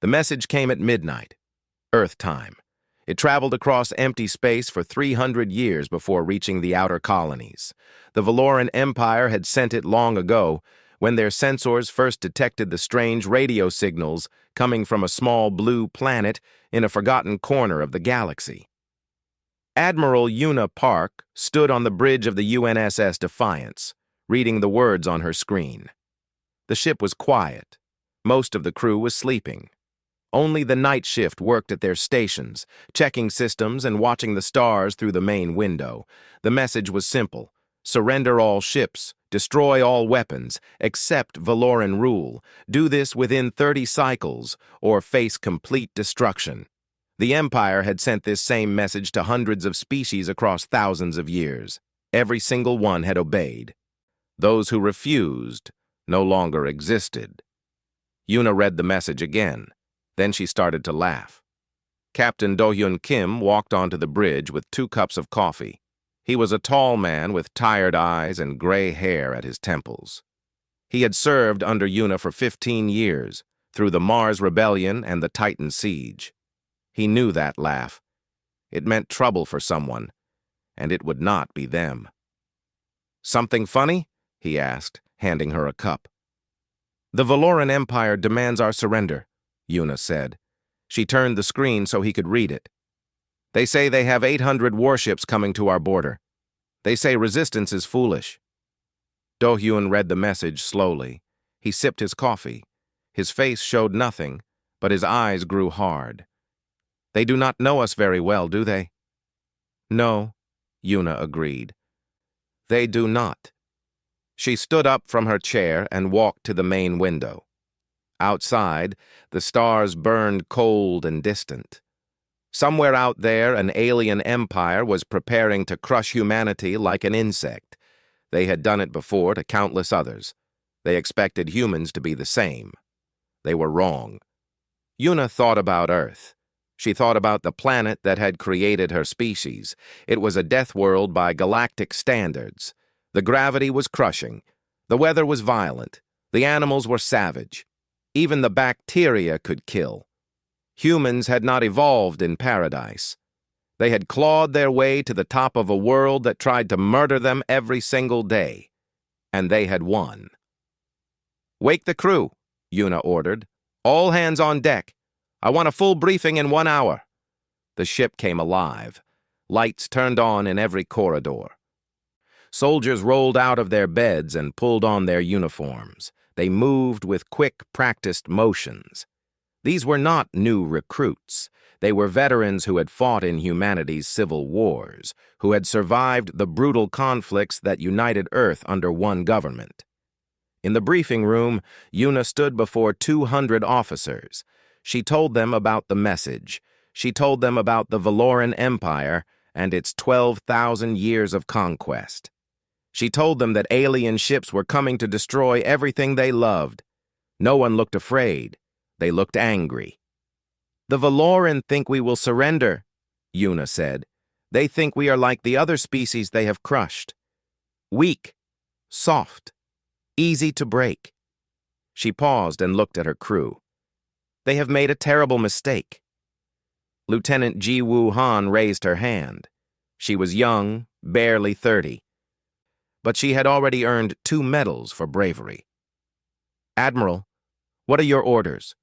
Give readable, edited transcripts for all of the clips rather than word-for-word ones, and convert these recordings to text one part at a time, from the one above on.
The message came at midnight, Earth time. It traveled across empty space for 300 years before reaching the outer colonies. The Valoran Empire had sent it long ago, when their sensors first detected the strange radio signals coming from a small blue planet in a forgotten corner of the galaxy. Admiral Una Park stood on the bridge of the UNSS Defiance, reading the words on her screen. The ship was quiet. Most of the crew was sleeping. Only the night shift worked at their stations, checking systems and watching the stars through the main window. The message was simple: surrender all ships, destroy all weapons, accept Valoran rule. Do this within 30 cycles, or face complete destruction. The Empire had sent this same message to hundreds of species across thousands of years. Every single one had obeyed. Those who refused no longer existed. Una read the message again. Then she started to laugh. Captain Do-hyun Kim walked onto the bridge with 2 cups of coffee. He was a tall man with tired eyes and gray hair at his temples. He had served under Una for 15 years, through the Mars Rebellion and the Titan Siege. He knew that laugh. It meant trouble for someone, and it would not be them. "Something funny?" he asked, handing her a cup. "The Valoran Empire demands our surrender," Una said. She turned the screen so he could read it. "They say they have 800 warships coming to our border. They say resistance is foolish." Do-hyun read the message slowly. He sipped his coffee. His face showed nothing, but his eyes grew hard. "They do not know us very well, do they?" "No," Una agreed. "They do not." She stood up from her chair and walked to the main window. Outside, the stars burned cold and distant. Somewhere out there, an alien empire was preparing to crush humanity like an insect. They had done it before to countless others. They expected humans to be the same. They were wrong. Una thought about Earth. She thought about the planet that had created her species. It was a death world by galactic standards. The gravity was crushing. The weather was violent. The animals were savage. Even the bacteria could kill. Humans had not evolved in paradise. They had clawed their way to the top of a world that tried to murder them every single day. And they had won. "Wake the crew," Una ordered. "All hands on deck. I want a full briefing in 1 hour." The ship came alive. Lights turned on in every corridor. Soldiers rolled out of their beds and pulled on their uniforms. They moved with quick, practiced motions. These were not new recruits. They were veterans who had fought in humanity's civil wars, who had survived the brutal conflicts that united Earth under one government. In the briefing room, Una stood before 200 officers. She told them about the message. She told them about the Valoran Empire and its 12,000 years of conquest. She told them that alien ships were coming to destroy everything they loved. No one looked afraid. They looked angry. "The Valoran think we will surrender," Una said. "They think we are like the other species they have crushed. Weak, soft, easy to break." She paused and looked at her crew. "They have made a terrible mistake." Lieutenant Ji Woo Han raised her hand. She was young, barely 30. But she had already earned 2 medals for bravery. "Admiral, what are your orders?"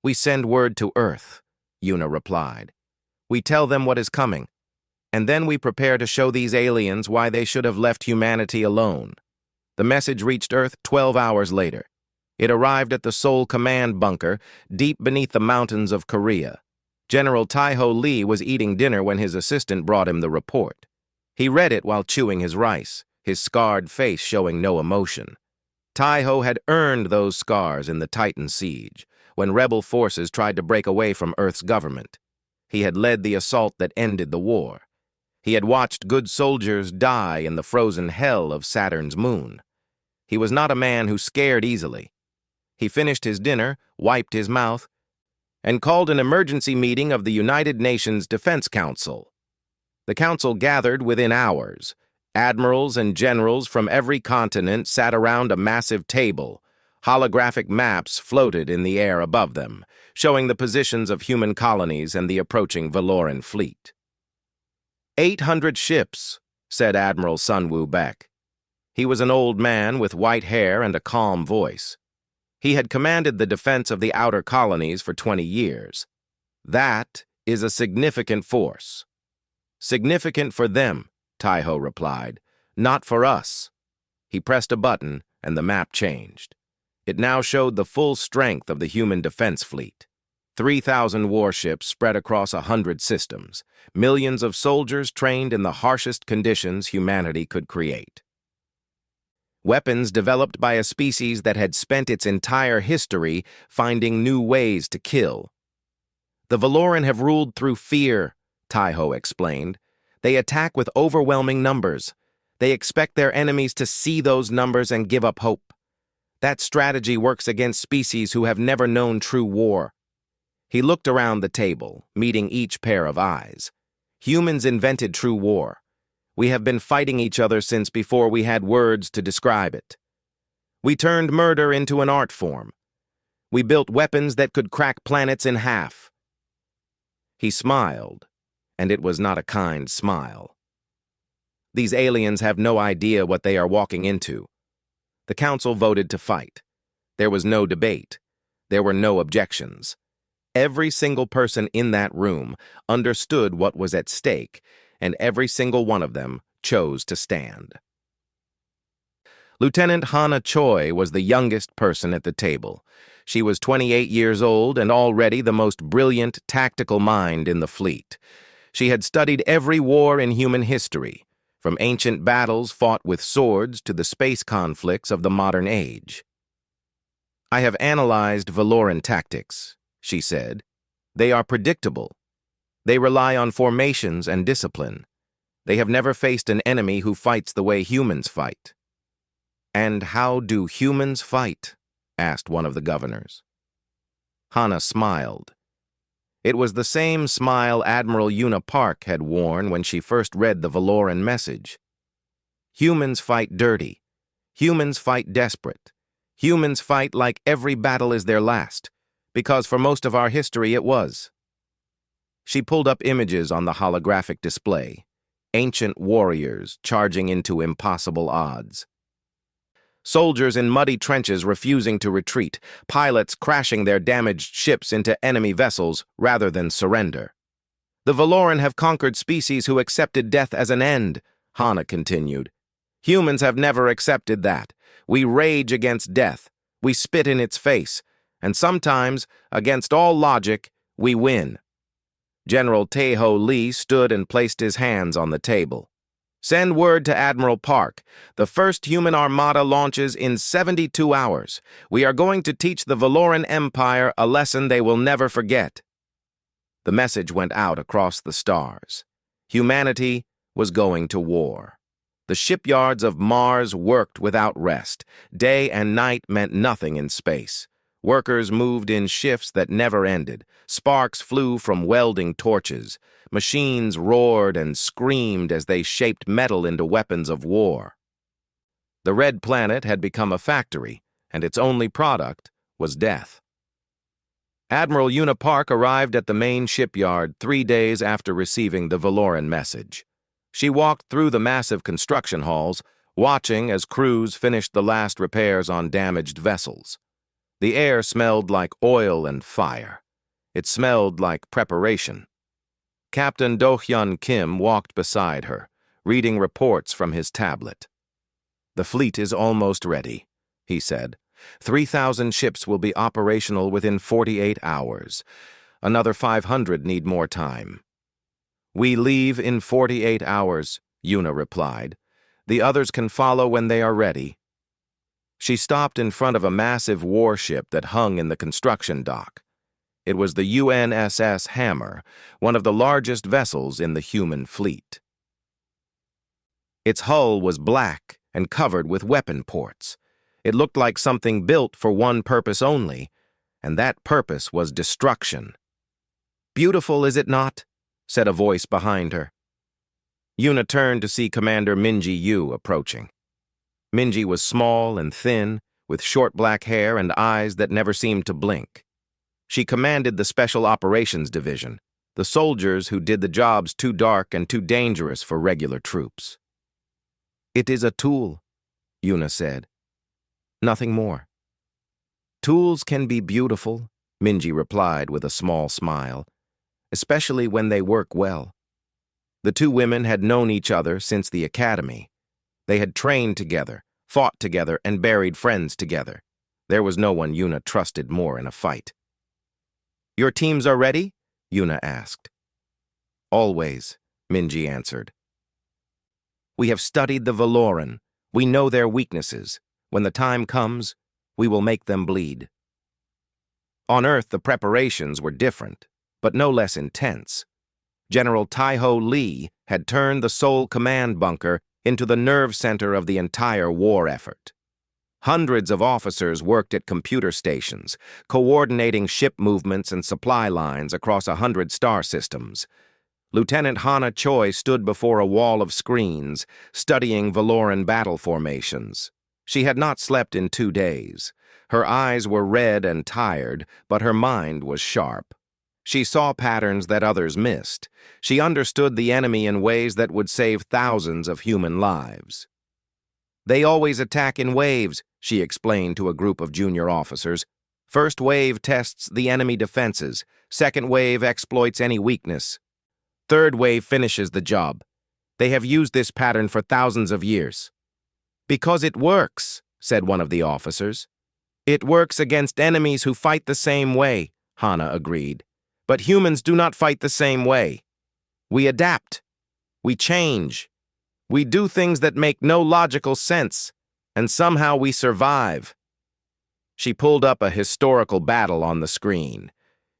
"We send word to Earth," Una replied. "We tell them what is coming, and then we prepare to show these aliens why they should have left humanity alone." The message reached Earth 12 hours later. It arrived at the Seoul Command Bunker, deep beneath the mountains of Korea. General Tae-ho Lee was eating dinner when his assistant brought him the report. He read it while chewing his rice, his scarred face showing no emotion. Tae-ho had earned those scars in the Titan Siege, when rebel forces tried to break away from Earth's government. He had led the assault that ended the war. He had watched good soldiers die in the frozen hell of Saturn's moon. He was not a man who scared easily. He finished his dinner, wiped his mouth, and called an emergency meeting of the United Nations Defense Council. The council gathered within hours. Admirals and generals from every continent sat around a massive table. Holographic maps floated in the air above them, showing the positions of human colonies and the approaching Valoran fleet. 800 ships, said Admiral Sunwoo Baek. He was an old man with white hair and a calm voice. He had commanded the defense of the outer colonies for 20 years. That is a significant force. Significant for them, Taiho replied, not for us. He pressed a button, and the map changed. It now showed the full strength of the human defense fleet. 3,000 warships spread across 100 systems, millions of soldiers trained in the harshest conditions humanity could create. Weapons developed by a species that had spent its entire history finding new ways to kill. The Valoran have ruled through fear, Taiho explained. They attack with overwhelming numbers. They expect their enemies to see those numbers and give up hope. That strategy works against species who have never known true war. He looked around the table, meeting each pair of eyes. Humans invented true war. We have been fighting each other since before we had words to describe it. We turned murder into an art form. We built weapons that could crack planets in half. He smiled, and it was not a kind smile. These aliens have no idea what they are walking into. The council voted to fight. There was no debate. There were no objections. Every single person in that room understood what was at stake, and every single one of them chose to stand. Lieutenant Hana Choi was the youngest person at the table. She was 28 years old and already the most brilliant tactical mind in the fleet. She had studied every war in human history, from ancient battles fought with swords to the space conflicts of the modern age. I have analyzed Valoran tactics, she said. They are predictable. They rely on formations and discipline. They have never faced an enemy who fights the way humans fight. And how do humans fight? Asked one of the governors. Hana smiled. It was the same smile Admiral Yuna Park had worn when she first read the Valoran message. Humans fight dirty. Humans fight desperate. Humans fight like every battle is their last, because for most of our history it was. She pulled up images on the holographic display. Ancient warriors charging into impossible odds. Soldiers in muddy trenches refusing to retreat, pilots crashing their damaged ships into enemy vessels rather than surrender. The Valoran have conquered species who accepted death as an end, Hana continued. Humans have never accepted that. We rage against death. We spit in its face. And sometimes, against all logic, we win. General Taeho Lee stood and placed his hands on the table. Send word to Admiral Park. The first human armada launches in 72 hours. We are going to teach the Valoran Empire a lesson they will never forget. The message went out across the stars. Humanity was going to war. The shipyards of Mars worked without rest. Day and night meant nothing in space. Workers moved in shifts that never ended. Sparks flew from welding torches. Machines roared and screamed as they shaped metal into weapons of war. The Red Planet had become a factory, and its only product was death. Admiral Yuna Park arrived at the main shipyard 3 days after receiving the Valoran message. She walked through the massive construction halls, watching as crews finished the last repairs on damaged vessels. The air smelled like oil and fire. It smelled like preparation. Captain Do-hyun Kim walked beside her, reading reports from his tablet. The fleet is almost ready, he said. 3,000 ships will be operational within 48 hours. Another 500 need more time. We leave in 48 hours, Yuna replied. The others can follow when they are ready. She stopped in front of a massive warship that hung in the construction dock. It was the UNSS Hammer, one of the largest vessels in the human fleet. Its hull was black and covered with weapon ports. It looked like something built for one purpose only, and that purpose was destruction. "Beautiful, is it not?" said a voice behind her. Yuna turned to see Commander Minji Yu approaching. Minji was small and thin, with short black hair and eyes that never seemed to blink. She commanded the Special Operations Division, the soldiers who did the jobs too dark and too dangerous for regular troops. "It is a tool," Yuna said. "Nothing more." "Tools can be beautiful," Minji replied with a small smile, "especially when they work well." The two women had known each other since the academy. They had trained together, fought together, and buried friends together. There was no one Yuna trusted more in a fight. "Your teams are ready?" Yuna asked. "Always," Minji answered. "We have studied the Valoran. We know their weaknesses. When the time comes, we will make them bleed." On Earth, the preparations were different, but no less intense. General Tai-Ho Lee had turned the Seoul Command Bunker into the nerve center of the entire war effort. Hundreds of officers worked at computer stations, coordinating ship movements and supply lines across 100 star systems. Lieutenant Hana Choi stood before a wall of screens, studying Valoran battle formations. She had not slept in 2 days. Her eyes were red and tired, but her mind was sharp. She saw patterns that others missed. She understood the enemy in ways that would save thousands of human lives. "They always attack in waves," she explained to a group of junior officers. "First wave tests the enemy defenses. Second wave exploits any weakness. Third wave finishes the job. They have used this pattern for thousands of years." "Because it works," said one of the officers. "It works against enemies who fight the same way," Hana agreed. "But humans do not fight the same way. We adapt. We change. We do things that make no logical sense, and somehow we survive." She pulled up a historical battle on the screen.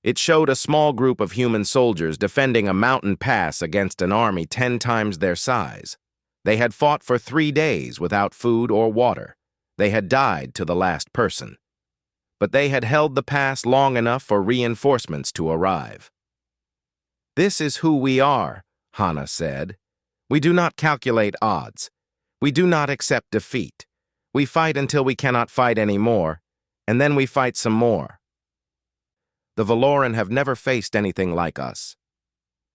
It showed a small group of human soldiers defending a mountain pass against an army 10 times their size. They had fought for 3 days without food or water. They had died to the last person. But they had held the pass long enough for reinforcements to arrive. "This is who we are," Hana said. "We do not calculate odds. We do not accept defeat. We fight until we cannot fight anymore, and then we fight some more." The Valoran have never faced anything like us.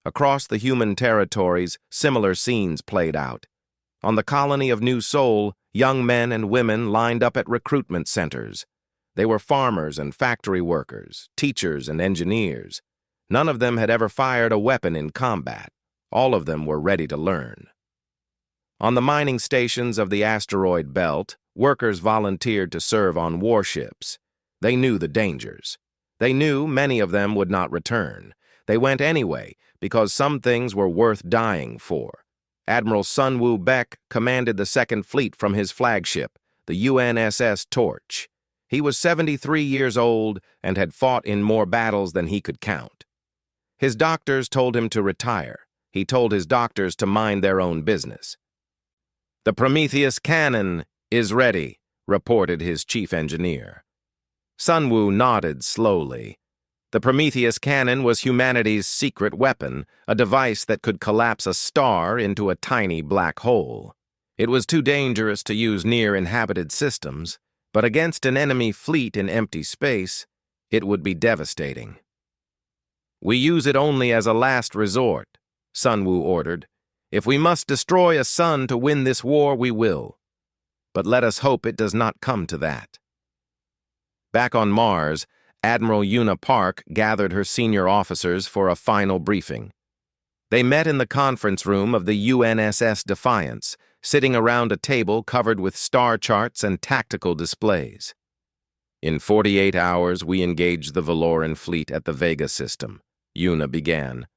Across the human territories, similar scenes played out. On the colony of New Seoul, young men and women lined up at recruitment centers. They were farmers and factory workers, teachers and engineers. None of them had ever fired a weapon in combat. All of them were ready to learn. On the mining stations of the asteroid belt, workers volunteered to serve on warships. They knew the dangers. They knew many of them would not return. They went anyway because some things were worth dying for. Admiral Sun Woo Baek commanded the Second Fleet from his flagship, the UNSS Torch. He was 73 years old and had fought in more battles than he could count. His doctors told him to retire. He told his doctors to mind their own business. "The Prometheus cannon is ready," reported his chief engineer. Sun Woo nodded slowly. The Prometheus cannon was humanity's secret weapon, a device that could collapse a star into a tiny black hole. It was too dangerous to use near inhabited systems, but against an enemy fleet in empty space, it would be devastating. "We use it only as a last resort," Sun Woo ordered. "If we must destroy a sun to win this war, we will. But let us hope it does not come to that." Back on Mars, Admiral Yuna Park gathered her senior officers for a final briefing. They met in the conference room of the UNSS Defiance, sitting around a table covered with star charts and tactical displays. "In 48 hours, we engaged the Valoran fleet at the Vega system," Yuna began.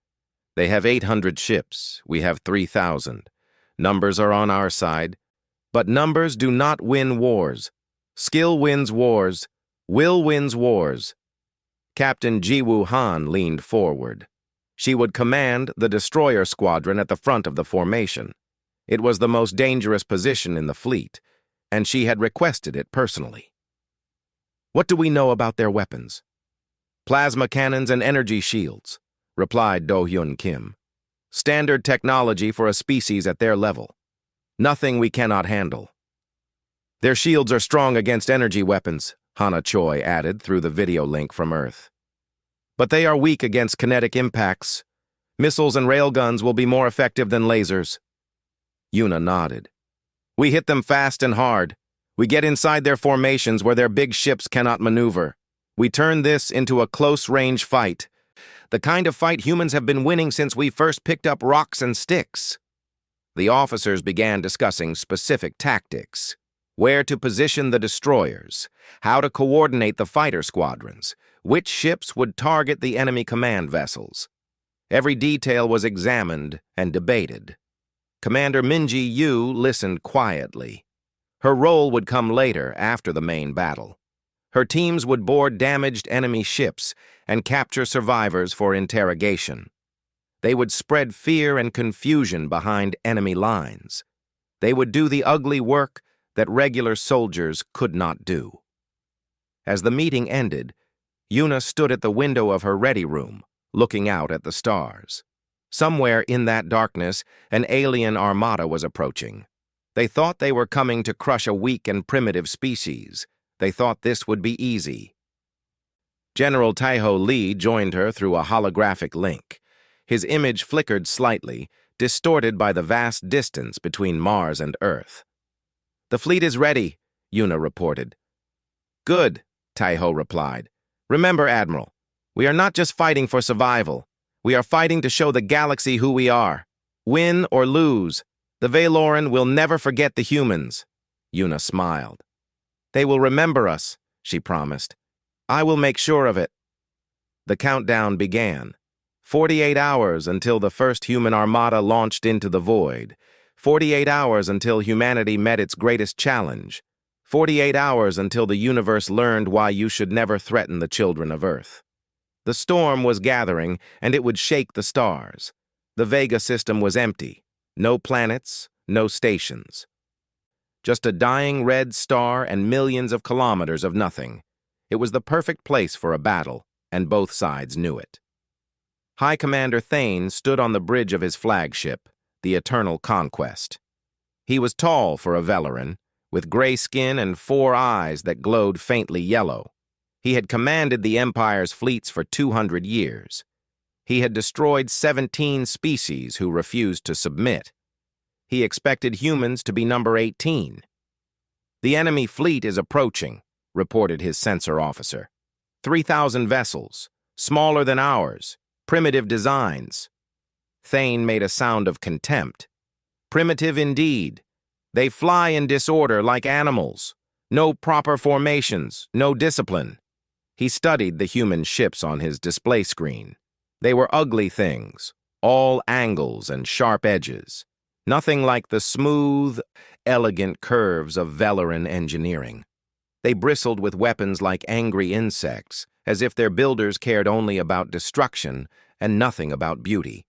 "They have 800 ships. We have 3,000. Numbers are on our side. But numbers do not win wars. Skill wins wars. Will wins wars." Captain Ji-Woo Han leaned forward. She would command the destroyer squadron at the front of the formation. It was the most dangerous position in the fleet, and she had requested it personally. "What do we know about their weapons?" "Plasma cannons and energy shields," replied Do-Hyun Kim. "Standard technology for a species at their level. Nothing we cannot handle." Their shields are strong against energy weapons, Hana Choi added through the video link from Earth. But they are weak against kinetic impacts. Missiles and railguns will be more effective than lasers. Yuna nodded. We hit them fast and hard. We get inside their formations where their big ships cannot maneuver. We turn this into a close-range fight. The kind of fight humans have been winning since we first picked up rocks and sticks. The officers began discussing specific tactics. Where to position the destroyers, how to coordinate the fighter squadrons, which ships would target the enemy command vessels. Every detail was examined and debated. Commander Minji Yu listened quietly. Her role would come later, after the main battle. Her teams would board damaged enemy ships and capture survivors for interrogation. They would spread fear and confusion behind enemy lines. They would do the ugly work that regular soldiers could not do. As the meeting ended, Yuna stood at the window of her ready room, looking out at the stars. Somewhere in that darkness, an alien armada was approaching. They thought they were coming to crush a weak and primitive species. They thought this would be easy. General Taiho Lee joined her through a holographic link. His image flickered slightly, distorted by the vast distance between Mars and Earth. The fleet is ready, Yuna reported. Good, Taiho replied. Remember, Admiral, we are not just fighting for survival. We are fighting to show the galaxy who we are. Win or lose, the Valoran will never forget the humans. Yuna smiled. They will remember us, she promised. I will make sure of it. The countdown began. 48 hours until the first human armada launched into the void. 48 hours until humanity met its greatest challenge. 48 hours until the universe learned why you should never threaten the children of Earth. The storm was gathering, and it would shake the stars. The Vega system was empty. No planets, no stations. Just a dying red star and millions of kilometers of nothing. It was the perfect place for a battle, and both sides knew it. High Commander Thane stood on the bridge of his flagship, the Eternal Conquest. He was tall for a Valoran, with gray skin and 4 eyes that glowed faintly yellow. He had commanded the Empire's fleets for 200 years. He had destroyed 17 species who refused to submit. He expected humans to be number 18. The enemy fleet is approaching, reported his sensor officer. 3,000 vessels, smaller than ours, primitive designs. Thane made a sound of contempt. Primitive indeed. They fly in disorder like animals. No proper formations, no discipline. He studied the human ships on his display screen. They were ugly things, all angles and sharp edges. Nothing like the smooth, elegant curves of Valoran engineering. They bristled with weapons like angry insects, as if their builders cared only about destruction and nothing about beauty.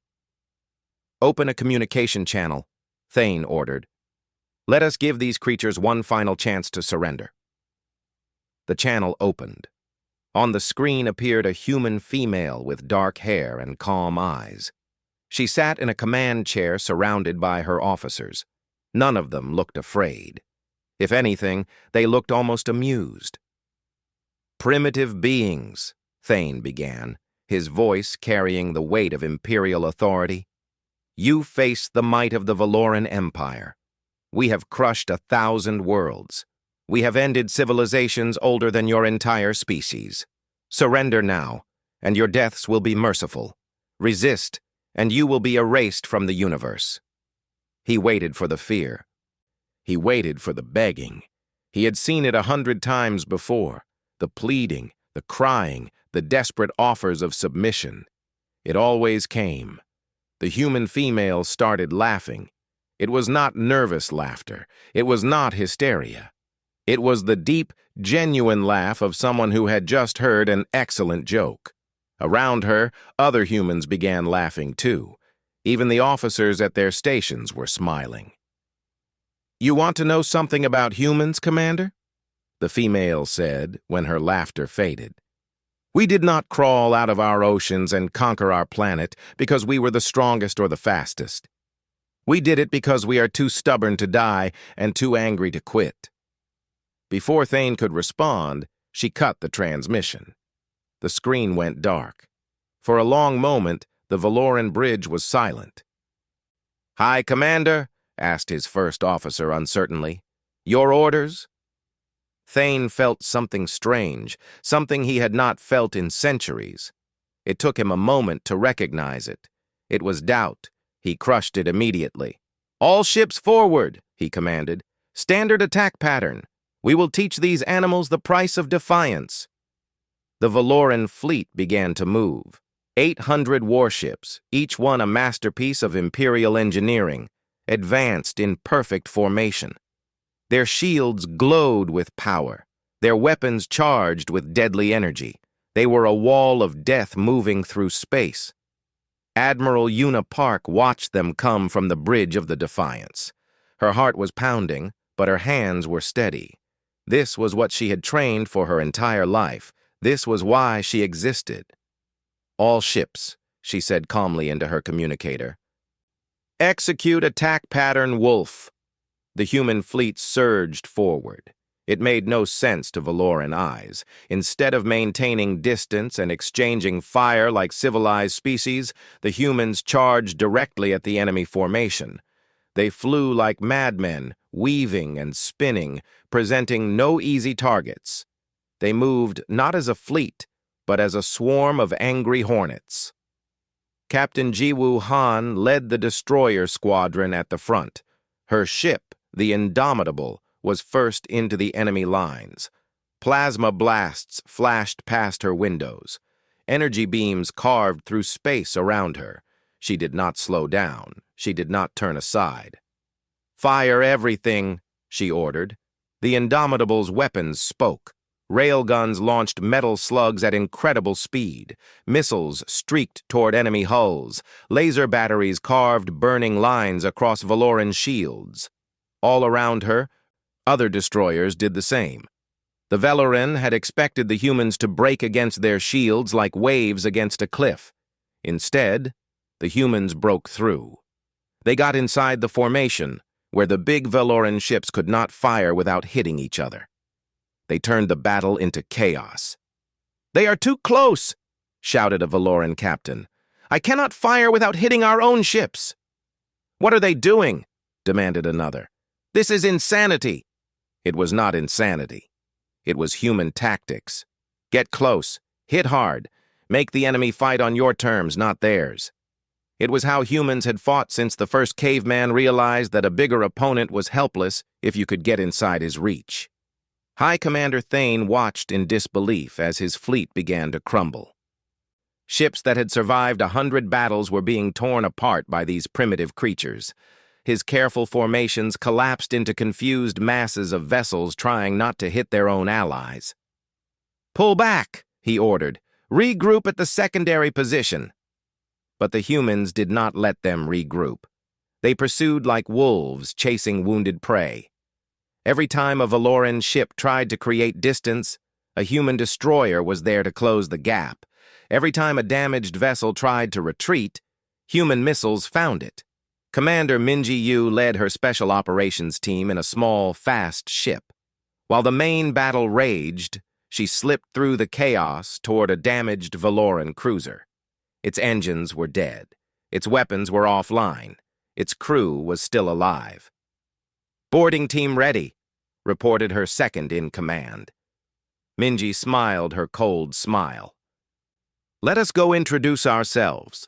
Open a communication channel, Thane ordered. Let us give these creatures one final chance to surrender. The channel opened. On the screen appeared a human female with dark hair and calm eyes. She sat in a command chair surrounded by her officers. None of them looked afraid. If anything, they looked almost amused. Primitive beings, Thane began, his voice carrying the weight of imperial authority. You face the might of the Valoran Empire. We have crushed 1,000 worlds. We have ended civilizations older than your entire species. Surrender now, and your deaths will be merciful. Resist, and you will be erased from the universe. He waited for the fear. He waited for the begging. He had seen it 100 times before. The pleading, the crying, the desperate offers of submission. It always came. The human female started laughing. It was not nervous laughter. It was not hysteria. It was the deep, genuine laugh of someone who had just heard an excellent joke. Around her, other humans began laughing too. Even the officers at their stations were smiling. You want to know something about humans, Commander? The female said when her laughter faded. We did not crawl out of our oceans and conquer our planet because we were the strongest or the fastest. We did it because we are too stubborn to die and too angry to quit. Before Thane could respond, she cut the transmission. The screen went dark. For a long moment, the Valoran bridge was silent. "Hi, Commander?" asked his first officer uncertainly. "Your orders?" Thane felt something strange, something he had not felt in centuries. It took him a moment to recognize it. It was doubt. He crushed it immediately. "All ships forward," he commanded. "Standard attack pattern. We will teach these animals the price of defiance." The Valoran fleet began to move. 800 warships, each one a masterpiece of Imperial engineering, advanced in perfect formation. Their shields glowed with power, their weapons charged with deadly energy. They were a wall of death moving through space. Admiral Una Park watched them come from the bridge of the Defiance. Her heart was pounding, but her hands were steady. This was what she had trained for her entire life. This was why she existed. "All ships," she said calmly into her communicator. "Execute attack pattern Wolf." The human fleet surged forward. It made no sense to Valoran eyes. Instead of maintaining distance and exchanging fire like civilized species, the humans charged directly at the enemy formation. They flew like madmen, weaving and spinning, presenting no easy targets. They moved not as a fleet, but as a swarm of angry hornets. Captain Jiwoo Han led the destroyer squadron at the front. Her ship, the Indomitable, was first into the enemy lines. Plasma blasts flashed past her windows. Energy beams carved through space around her. She did not slow down. She did not turn aside. "Fire everything," she ordered. The Indomitable's weapons spoke. Railguns launched metal slugs at incredible speed. Missiles streaked toward enemy hulls. Laser batteries carved burning lines across Valoran shields. All around her, other destroyers did the same. The Valoran had expected the humans to break against their shields like waves against a cliff. Instead, the humans broke through. They got inside the formation, where the big Valoran ships could not fire without hitting each other. They turned the battle into chaos. "They are too close," shouted a Valoran captain. "I cannot fire without hitting our own ships." "What are they doing?" demanded another. "This is insanity." It was not insanity. It was human tactics. Get close, hit hard, make the enemy fight on your terms, not theirs. It was how humans had fought since the first caveman realized that a bigger opponent was helpless if you could get inside his reach. High Commander Thane watched in disbelief as his fleet began to crumble. Ships that had survived 100 battles were being torn apart by these primitive creatures. His careful formations collapsed into confused masses of vessels trying not to hit their own allies. "Pull back," he ordered. "Regroup at the secondary position." But the humans did not let them regroup. They pursued like wolves chasing wounded prey. Every time a Valoran ship tried to create distance, a human destroyer was there to close the gap. Every time a damaged vessel tried to retreat, human missiles found it. Commander Minji Yu led her special operations team in a small, fast ship. While the main battle raged, she slipped through the chaos toward a damaged Valoran cruiser. Its engines were dead. Its weapons were offline. Its crew was still alive. "Boarding team ready," reported her second-in-command. Minji smiled her cold smile. "Let us go introduce ourselves."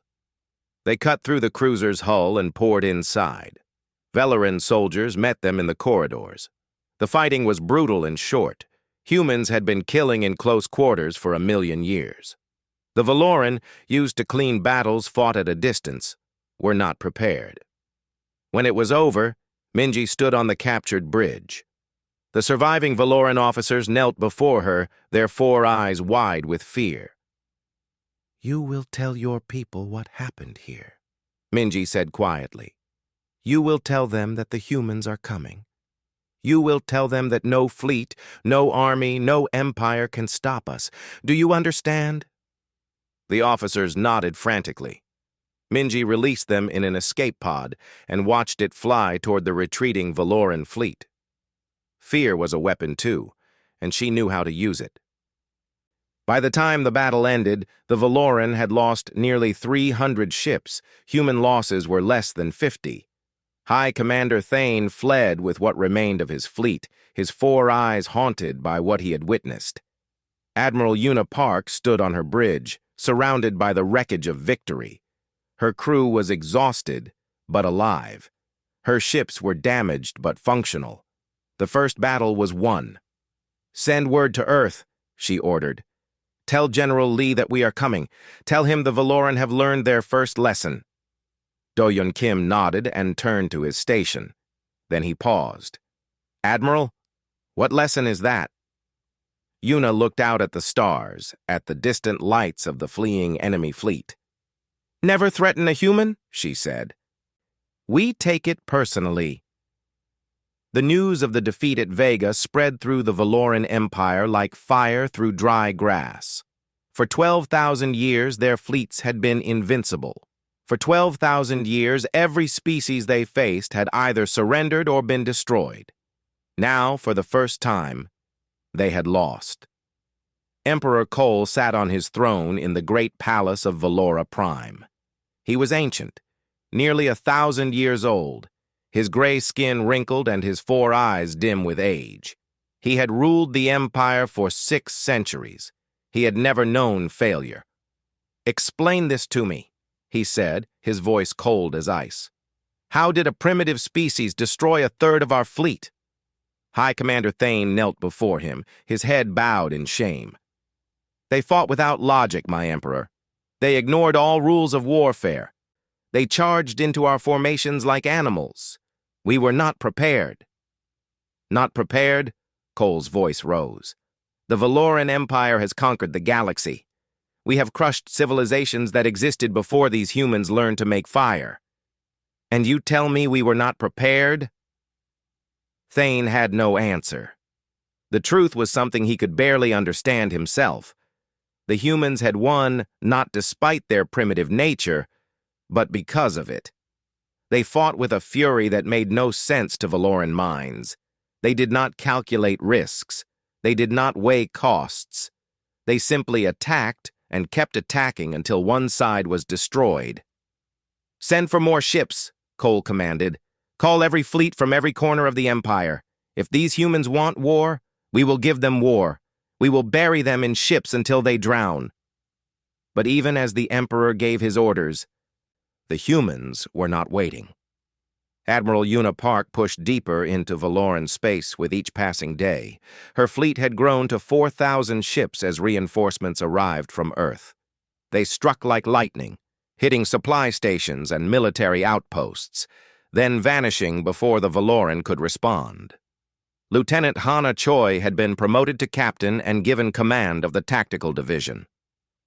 They cut through the cruiser's hull and poured inside. Valoran soldiers met them in the corridors. The fighting was brutal and short. Humans had been killing in close quarters for 1,000,000 years. The Valoran, used to clean battles fought at a distance, were not prepared. When it was over, Minji stood on the captured bridge. The surviving Valoran officers knelt before her, their 4 eyes wide with fear. "You will tell your people what happened here," Minji said quietly. "You will tell them that the humans are coming. You will tell them that no fleet, no army, no empire can stop us. Do you understand?" The officers nodded frantically. Minji released them in an escape pod and watched it fly toward the retreating Valoran fleet. Fear was a weapon too, and she knew how to use it. By the time the battle ended, the Valoran had lost nearly 300 ships. Human losses were less than 50. High Commander Thane fled with what remained of his fleet, his 4 eyes haunted by what he had witnessed. Admiral Una Park stood on her bridge, surrounded by the wreckage of victory. Her crew was exhausted, but alive. Her ships were damaged but functional. The first battle was won. "Send word to Earth," she ordered. "Tell General Lee that we are coming. Tell him the Valoran have learned their first lesson." Do-Yun Kim nodded and turned to his station. Then he paused. "Admiral, what lesson is that?" Una looked out at the stars, at the distant lights of the fleeing enemy fleet. "Never threaten a human," she said. "We take it personally." The news of the defeat at Vega spread through the Valoran Empire like fire through dry grass. For 12,000 years, their fleets had been invincible. For 12,000 years, every species they faced had either surrendered or been destroyed. Now, for the first time, they had lost. Emperor Cole sat on his throne in the great palace of Valora Prime. He was ancient, nearly 1,000 years old, his gray skin wrinkled and his 4 eyes dim with age. He had ruled the empire for 6 centuries. He had never known failure. "Explain this to me," he said, his voice cold as ice. "How did a primitive species destroy 1/3 of our fleet?" High Commander Thane knelt before him, his head bowed in shame. "They fought without logic, my Emperor. They ignored all rules of warfare. They charged into our formations like animals. We were not prepared." "Not prepared?" Cole's voice rose. "The Valoran Empire has conquered the galaxy. We have crushed civilizations that existed before these humans learned to make fire. And you tell me we were not prepared?" Thane had no answer. The truth was something he could barely understand himself. The humans had won not despite their primitive nature, but because of it. They fought with a fury that made no sense to Valoran minds. They did not calculate risks. They did not weigh costs. They simply attacked and kept attacking until one side was destroyed. "Send for more ships," Cole commanded. "Call every fleet from every corner of the Empire. If these humans want war, we will give them war. We will bury them in ships until they drown." But even as the Emperor gave his orders, the humans were not waiting. Admiral Una Park pushed deeper into Valoran space with each passing day. Her fleet had grown to 4,000 ships as reinforcements arrived from Earth. They struck like lightning, hitting supply stations and military outposts, then vanishing before the Valoran could respond. Lieutenant Hana Choi had been promoted to captain and given command of the tactical division.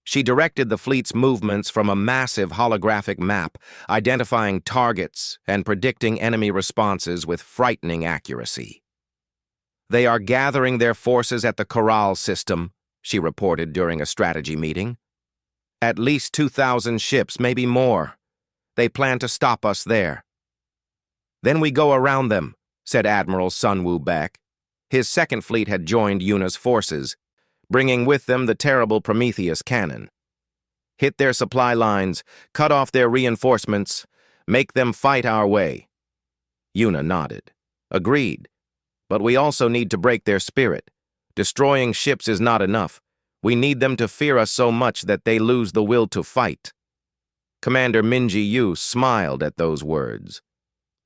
She directed the fleet's movements from a massive holographic map, identifying targets and predicting enemy responses with frightening accuracy. "They are gathering their forces at the Corral system," she reported during a strategy meeting. "At least 2,000 ships, maybe more. They plan to stop us there." "Then we go around them," said Admiral Sun Woo Baek. His second fleet had joined Yuna's forces, bringing with them the terrible Prometheus cannon. "Hit their supply lines, cut off their reinforcements, make them fight our way." Una nodded. "Agreed. But we also need to break their spirit. Destroying ships is not enough. We need them to fear us so much that they lose the will to fight." Commander Minji Yu smiled at those words.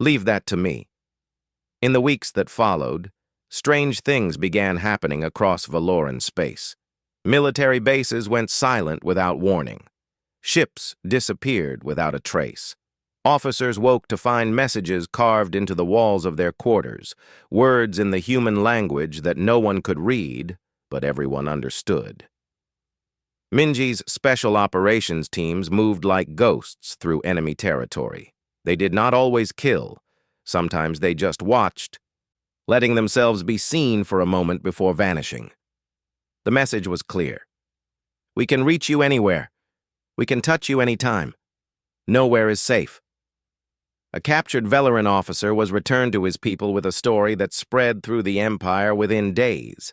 "Leave that to me." In the weeks that followed, strange things began happening across Valoran space. Military bases went silent without warning. Ships disappeared without a trace. Officers woke to find messages carved into the walls of their quarters, words in the human language that no one could read, but everyone understood. Minji's special operations teams moved like ghosts through enemy territory. They did not always kill. Sometimes they just watched, letting themselves be seen for a moment before vanishing. The message was clear. "We can reach you anywhere. We can touch you anytime. Nowhere is safe." A captured Velaran officer was returned to his people with a story that spread through the Empire within days.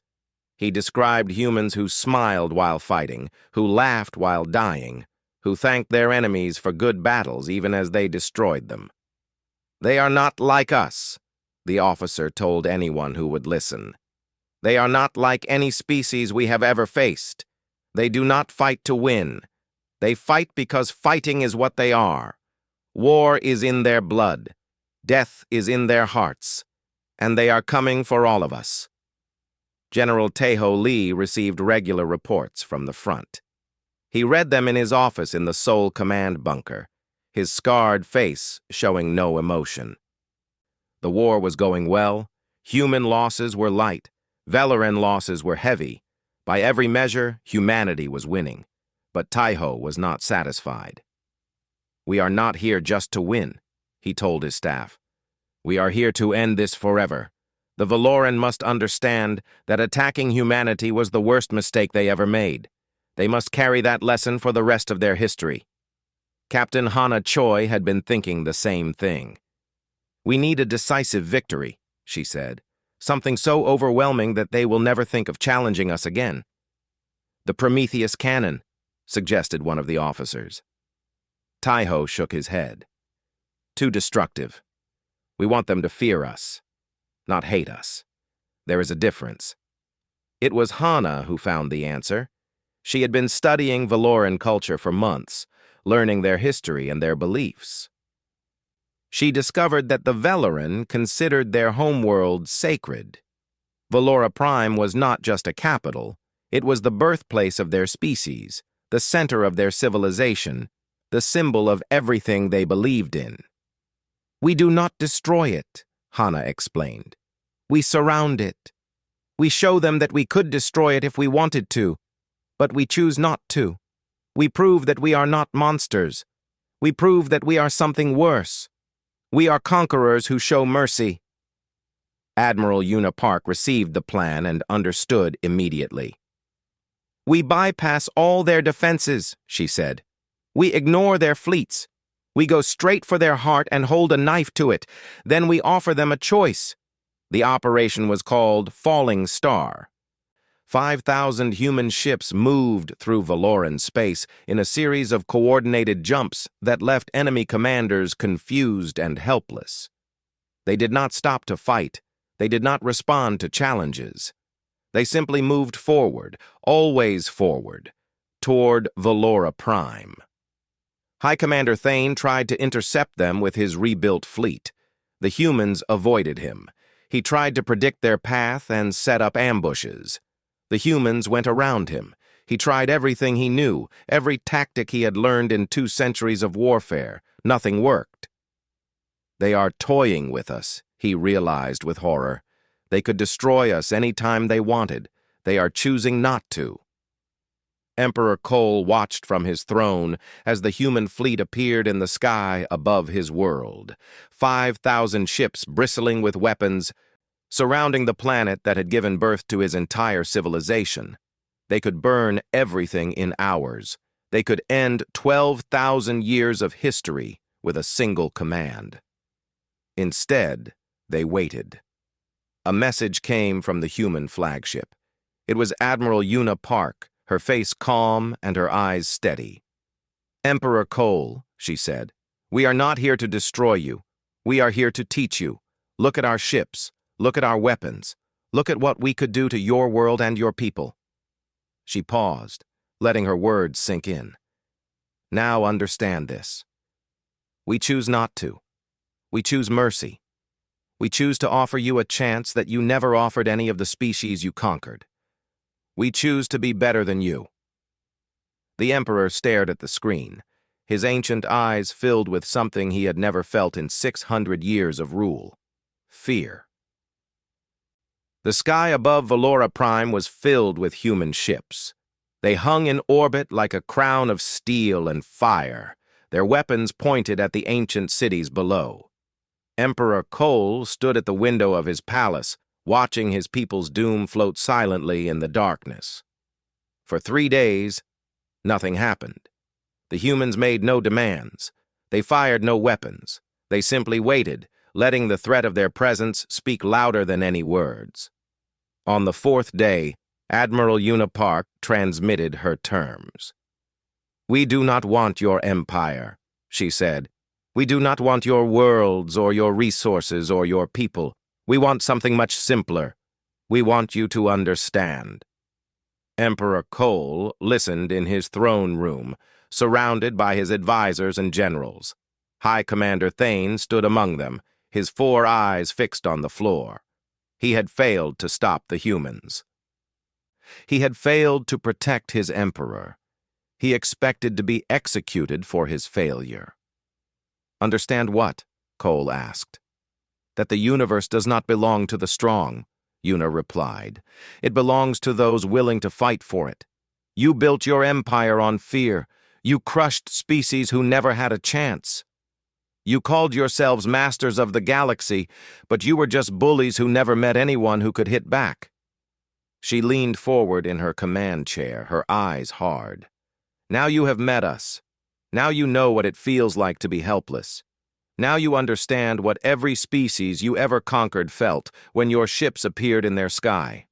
He described humans who smiled while fighting, who laughed while dying, who thanked their enemies for good battles even as they destroyed them. "They are not like us," the officer told anyone who would listen. "They are not like any species we have ever faced. They do not fight to win. They fight because fighting is what they are. War is in their blood. Death is in their hearts. And they are coming for all of us." General Taeho Lee received regular reports from the front. He read them in his office in the Seoul command bunker, his scarred face showing no emotion. The war was going well. Human losses were light. Velaran losses were heavy. By every measure, humanity was winning. But Taeho was not satisfied. "We are not here just to win," he told his staff. "We are here to end this forever. The Valoran must understand that attacking humanity was the worst mistake they ever made. They must carry that lesson for the rest of their history." Captain Hana Choi had been thinking the same thing. "We need a decisive victory," she said. "Something so overwhelming that they will never think of challenging us again." "The Prometheus cannon," suggested one of the officers. Taeho shook his head. "Too destructive. We want them to fear us, not hate us. There is a difference." It was Hana who found the answer. She had been studying Valoran culture for months, learning their history and their beliefs. She discovered that the Velaran considered their homeworld sacred. Valora Prime was not just a capital, it was the birthplace of their species, the center of their civilization, the symbol of everything they believed in. "We do not destroy it," Hana explained. "We surround it. We show them that we could destroy it if we wanted to, but we choose not to. We prove that we are not monsters. We prove that we are something worse. We are conquerors who show mercy." Admiral Una Park received the plan and understood immediately. "We bypass all their defenses," she said. "We ignore their fleets. We go straight for their heart and hold a knife to it. Then we offer them a choice." The operation was called Falling Star. 5,000 human ships moved through Valoran space in a series of coordinated jumps that left enemy commanders confused and helpless. They did not stop to fight. They did not respond to challenges. They simply moved forward, always forward, toward Valora Prime. High Commander Thane tried to intercept them with his rebuilt fleet. The humans avoided him. He tried to predict their path and set up ambushes. The humans went around him. He tried everything he knew, every tactic he had learned in 2 centuries of warfare. Nothing worked. "They are toying with us," he realized with horror. "They could destroy us any time they wanted. They are choosing not to." Emperor Cole watched from his throne as the human fleet appeared in the sky above his world. 5,000 ships bristling with weapons, surrounding the planet that had given birth to his entire civilization. They could burn everything in hours. They could end 12,000 years of history with a single command. Instead, they waited. A message came from the human flagship. It was Admiral Una Park, her face calm and her eyes steady. "Emperor Cole," she said, "we are not here to destroy you. We are here to teach you. Look at our ships. Look at our weapons. Look at what we could do to your world and your people." She paused, letting her words sink in. "Now understand this. We choose not to. We choose mercy. We choose to offer you a chance that you never offered any of the species you conquered. We choose to be better than you." The Emperor stared at the screen, his ancient eyes filled with something he had never felt in 600 years of rule: fear. The sky above Valora Prime was filled with human ships. They hung in orbit like a crown of steel and fire, their weapons pointed at the ancient cities below. Emperor Cole stood at the window of his palace, watching his people's doom float silently in the darkness. For 3 days, nothing happened. The humans made no demands. They fired no weapons. They simply waited, letting the threat of their presence speak louder than any words. On the fourth day, Admiral Una Park transmitted her terms. "We do not want your empire," she said. "We do not want your worlds or your resources or your people. We want something much simpler. We want you to understand." Emperor Cole listened in his throne room, surrounded by his advisors and generals. High Commander Thane stood among them, his 4 eyes fixed on the floor. He had failed to stop the humans. He had failed to protect his emperor. He expected to be executed for his failure. "Understand what?" Cole asked. "That the universe does not belong to the strong," Una replied. "It belongs to those willing to fight for it. You built your empire on fear. You crushed species who never had a chance. You called yourselves masters of the galaxy, but you were just bullies who never met anyone who could hit back." She leaned forward in her command chair, her eyes hard. "Now you have met us. Now you know what it feels like to be helpless. Now you understand what every species you ever conquered felt when your ships appeared in their sky."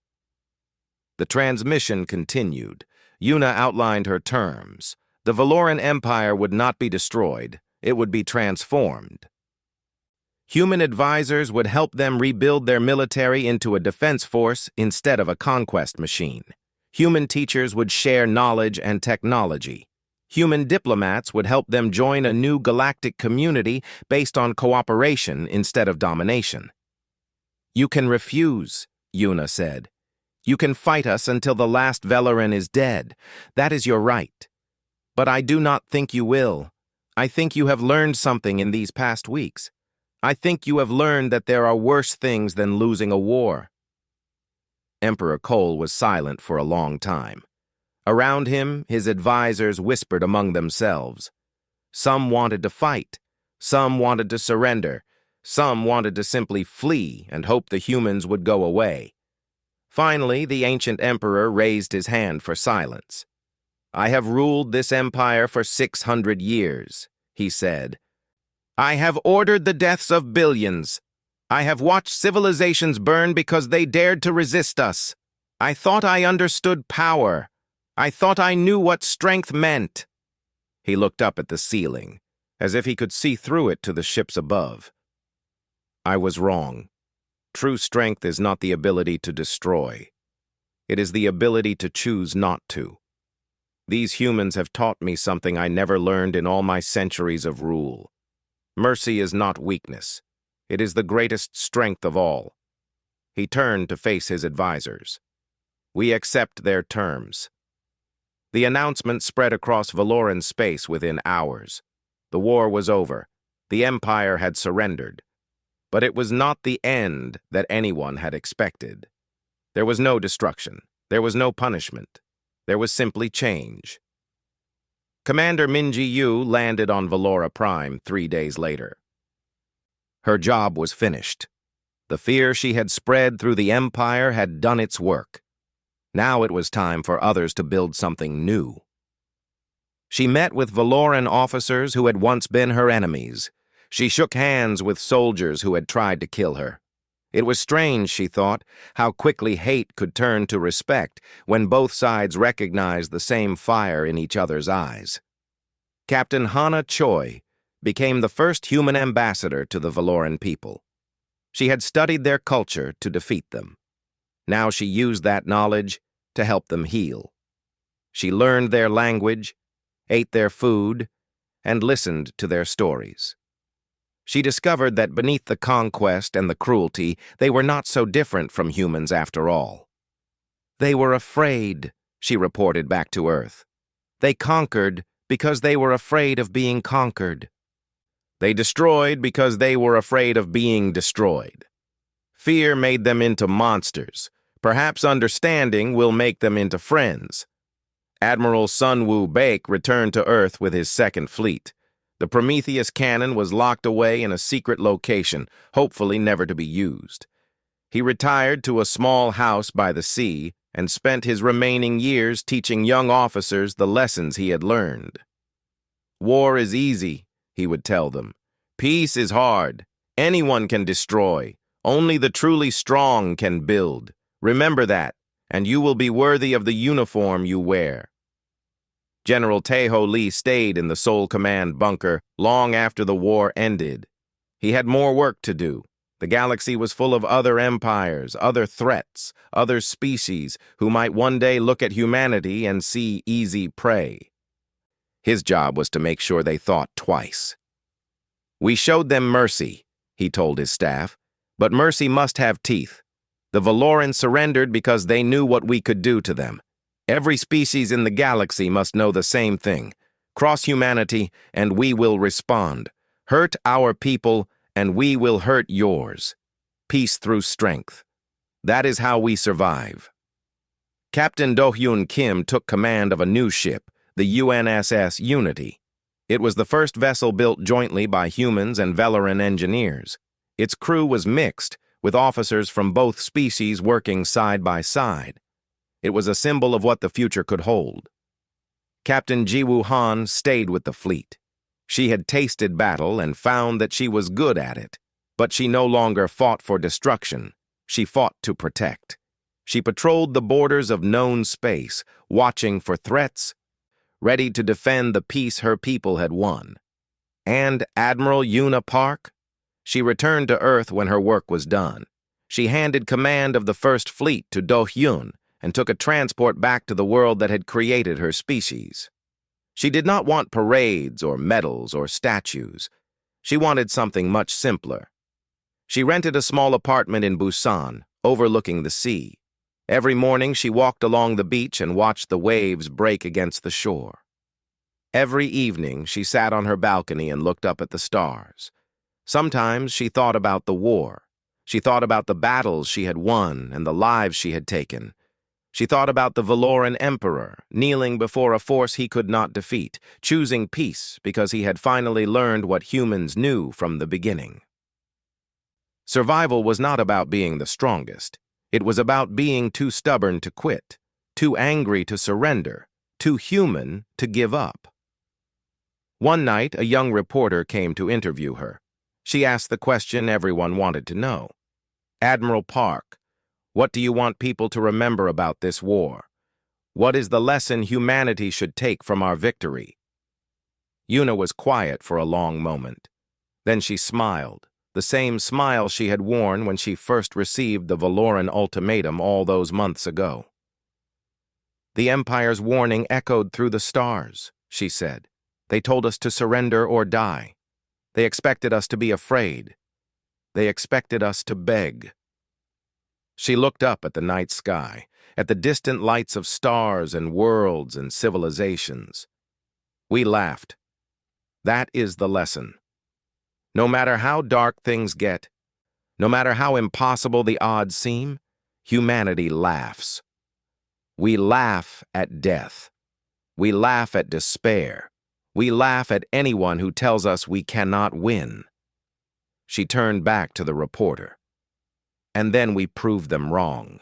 The transmission continued. Una outlined her terms. The Valoran Empire would not be destroyed. It would be transformed. Human advisors would help them rebuild their military into a defense force instead of a conquest machine. Human teachers would share knowledge and technology. Human diplomats would help them join a new galactic community based on cooperation instead of domination. "You can refuse," Una said. "You can fight us until the last Valoran is dead. That is your right. But I do not think you will. I think you have learned something in these past weeks. I think you have learned that there are worse things than losing a war." Emperor Cole was silent for a long time. Around him, his advisors whispered among themselves. Some wanted to fight. Some wanted to surrender. Some wanted to simply flee and hope the humans would go away. Finally, the ancient emperor raised his hand for silence. "I have ruled this empire for 600 years, he said. "I have ordered the deaths of billions. I have watched civilizations burn because they dared to resist us. I thought I understood power. I thought I knew what strength meant." He looked up at the ceiling, as if he could see through it to the ships above. "I was wrong. True strength is not the ability to destroy. It is the ability to choose not to. These humans have taught me something I never learned in all my centuries of rule. Mercy is not weakness. It is the greatest strength of all." He turned to face his advisors. "We accept their terms." The announcement spread across Valoran space within hours. The war was over. The Empire had surrendered. But it was not the end that anyone had expected. There was no destruction. There was no punishment. There was simply change. Commander Minji Yu landed on Valora Prime 3 days later. Her job was finished. The fear she had spread through the Empire had done its work. Now it was time for others to build something new. She met with Valoran officers who had once been her enemies. She shook hands with soldiers who had tried to kill her. It was strange, she thought, how quickly hate could turn to respect when both sides recognized the same fire in each other's eyes. Captain Hana Choi became the first human ambassador to the Valoran people. She had studied their culture to defeat them. Now she used that knowledge to help them heal. She learned their language, ate their food, and listened to their stories. She discovered that beneath the conquest and the cruelty, they were not so different from humans after all. "They were afraid," she reported back to Earth. "They conquered because they were afraid of being conquered. They destroyed because they were afraid of being destroyed. Fear made them into monsters. Perhaps understanding will make them into friends." Admiral Sunwoo Baek returned to Earth with his second fleet. The Prometheus cannon was locked away in a secret location, hopefully never to be used. He retired to a small house by the sea and spent his remaining years teaching young officers the lessons he had learned. "War is easy," he would tell them. Peace is hard. Anyone can destroy. Only the truly strong can build. Remember that, and you will be worthy of the uniform you wear. General Taeho Lee stayed in the Seoul Command bunker long after the war ended. He had more work to do. The galaxy was full of other empires, other threats, other species who might one day look at humanity and see easy prey. His job was to make sure they thought twice. "We showed them mercy," he told his staff, "but mercy must have teeth. The Valoran surrendered because they knew what we could do to them. Every species in the galaxy must know the same thing. Cross humanity, and we will respond. Hurt our people, and we will hurt yours. Peace through strength. That is how we survive." Captain Do-hyun Kim took command of a new ship, the UNSS Unity. It was the first vessel built jointly by humans and Valoran engineers. Its crew was mixed, with officers from both species working side by side. It was a symbol of what the future could hold. Captain Ji-woo Han stayed with the fleet. She had tasted battle and found that she was good at it, but she no longer fought for destruction. She fought to protect. She patrolled the borders of known space, watching for threats, ready to defend the peace her people had won. And Admiral Yuna Park? She returned to Earth when her work was done. She handed command of the First Fleet to Do-hyun and took a transport back to the world that had created her species. She did not want parades or medals or statues. She wanted something much simpler. She rented a small apartment in Busan, overlooking the sea. Every morning she walked along the beach and watched the waves break against the shore. Every evening she sat on her balcony and looked up at the stars. Sometimes she thought about the war. She thought about the battles she had won and the lives she had taken. She thought about the Valoran Emperor, kneeling before a force he could not defeat, choosing peace because he had finally learned what humans knew from the beginning. Survival was not about being the strongest. It was about being too stubborn to quit, too angry to surrender, too human to give up. One night, a young reporter came to interview her. She asked the question everyone wanted to know. "Admiral Park, what do you want people to remember about this war? What is the lesson humanity should take from our victory?" Yuna was quiet for a long moment. Then she smiled, the same smile she had worn when she first received the Valoran ultimatum all those months ago. "The Empire's warning echoed through the stars," she said. "They told us to surrender or die. They expected us to be afraid. They expected us to beg." She looked up at the night sky, at the distant lights of stars and worlds and civilizations. We laughed. That is the lesson. No matter how dark things get, no matter how impossible the odds seem, humanity laughs. We laugh at death. We laugh at despair. We laugh at anyone who tells us we cannot win. She turned back to the reporter. "And then we prove them wrong."